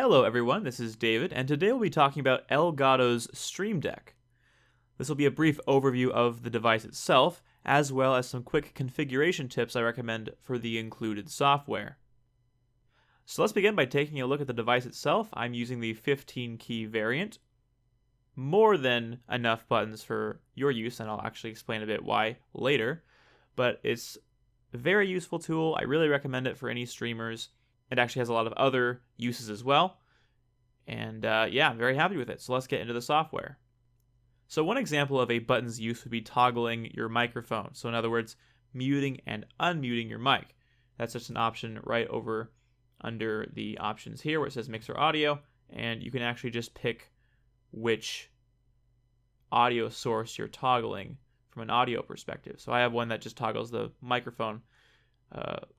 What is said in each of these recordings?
Hello everyone, this is David, and today we'll be talking about Elgato's Stream Deck. This will be a brief overview of the device itself, as well as some quick configuration tips I recommend for the included software. So let's begin by taking a look at the device itself. I'm using the 15-key variant. More than enough buttons for your use, and I'll actually explain a bit why later, but it's a very useful tool. I really recommend it for any streamers. It actually has a lot of other uses as well. And yeah, I'm very happy with it. So let's get into the software. So one example of a button's use would be toggling your microphone. So in other words, muting and unmuting your mic. That's just an option right over under the options here where it says mixer audio. And you can actually just pick which audio source you're toggling from an audio perspective. So I have one that just toggles the microphone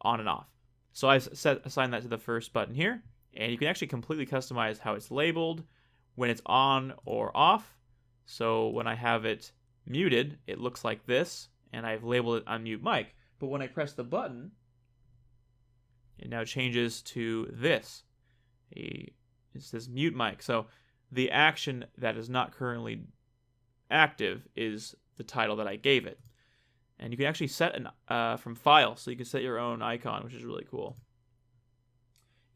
on and off. So I assign that to the first button here, and you can actually completely customize how it's labeled, when it's on or off. So when I have it muted, it looks like this, and I've labeled it unmute mic. But when I press the button, it now changes to this. It says mute mic. So the action that is not currently active is the title that I gave it. And you can actually set from file, so you can set your own icon, which is really cool.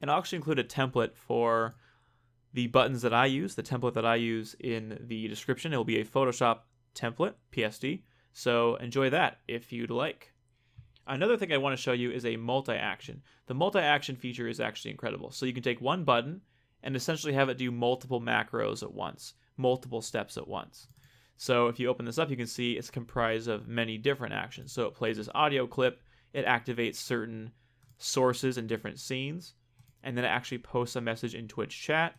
And I'll actually include a template for the buttons that I use. The template that I use in the description, it will be a Photoshop template, PSD. So enjoy that if you'd like. Another thing I want to show you is a multi-action. The multi-action feature is actually incredible. So you can take one button and essentially have it do multiple macros at once, multiple steps at once. So if you open this up, you can see it's comprised of many different actions. So it plays this audio clip, it activates certain sources and different scenes, and then it actually posts a message in Twitch chat,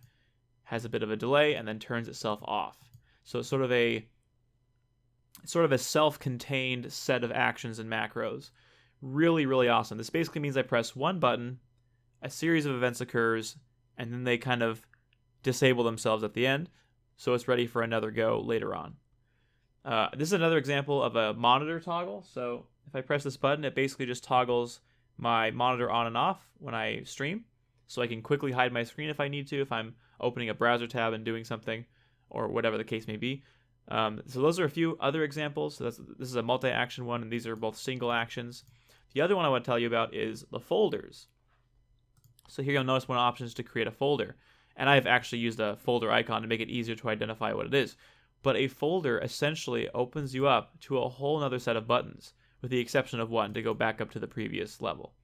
has a bit of a delay, and then turns itself off. So it's sort of a self-contained set of actions and macros. Really, really awesome. This basically means I press one button, a series of events occurs, and then they kind of disable themselves at the end, so it's ready for another go later on. This is another example of a monitor toggle. So if I press this button, it basically just toggles my monitor on and off when I stream. So I can quickly hide my screen if I need to, if I'm opening a browser tab and doing something, or whatever the case may be. So those are a few other examples. So this is a multi-action one, and these are both single actions. The other one I want to tell you about is the folders. So here you'll notice one option is to create a folder. And I've actually used a folder icon to make it easier to identify what it is. But a folder essentially opens you up to a whole other set of buttons, with the exception of one to go back up to the previous level.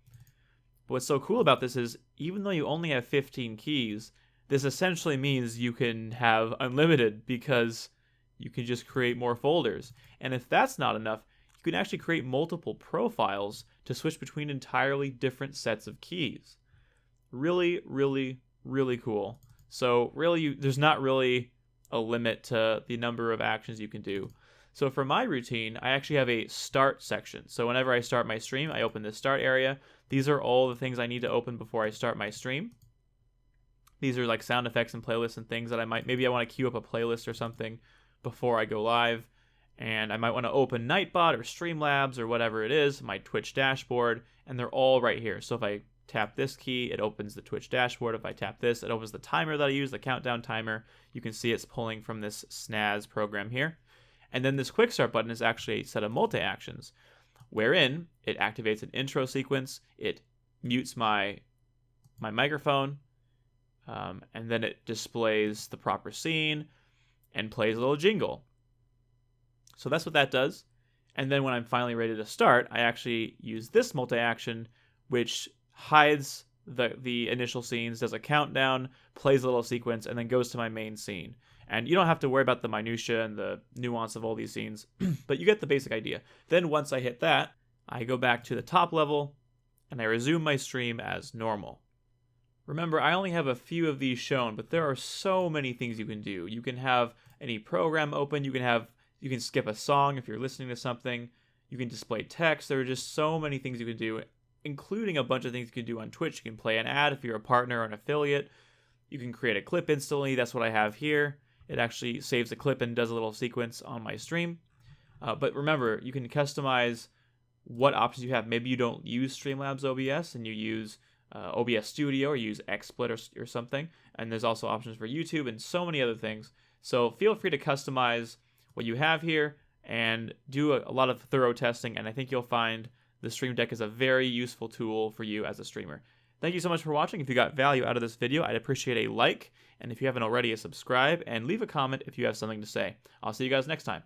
But what's so cool about this is, even though you only have 15 keys, this essentially means you can have unlimited, because you can just create more folders. And if that's not enough, you can actually create multiple profiles to switch between entirely different sets of keys. Really, really, really cool. So really, there's not really a limit to the number of actions you can do. So for my routine, I actually have a start section. So whenever I start my stream, I open this start area. These are all the things I need to open before I start my stream. These are like sound effects and playlists and things that maybe I want to queue up a playlist or something before I go live. And I might want to open Nightbot or Streamlabs or whatever it is, my Twitch dashboard, and they're all right here. So if I tap this key, it opens the Twitch dashboard. If I tap this, it opens the timer that I use, the countdown timer. You can see it's pulling from this snaz program here. And then this quick start button is actually a set of multi-actions, wherein it activates an intro sequence, it mutes my microphone, and then it displays the proper scene and plays a little jingle. So that's what that does. And then when I'm finally ready to start, I actually use this multi-action, which hides the initial scenes, does a countdown, plays a little sequence, and then goes to my main scene. And you don't have to worry about the minutia and the nuance of all these scenes, but you get the basic idea. Then once I hit that, I go back to the top level, and I resume my stream as normal. Remember, I only have a few of these shown, but there are so many things you can do. You can have any program open, you can skip a song if you're listening to something, you can display text. There are just so many things you can do, including a bunch of things you can do on Twitch. You can play an ad if you're a partner or an affiliate. You can create a clip instantly. That's what I have here. It actually saves a clip and does a little sequence on my stream. But remember, you can customize what options you have. Maybe you don't use Streamlabs OBS and you use OBS Studio or use Xsplit or something. And there's also options for YouTube and so many other things. So feel free to customize what you have here and do a lot of thorough testing. And I think you'll find the Stream Deck is a very useful tool for you as a streamer. Thank you so much for watching. If you got value out of this video, I'd appreciate a like. And if you haven't already, a subscribe. And leave a comment if you have something to say. I'll see you guys next time.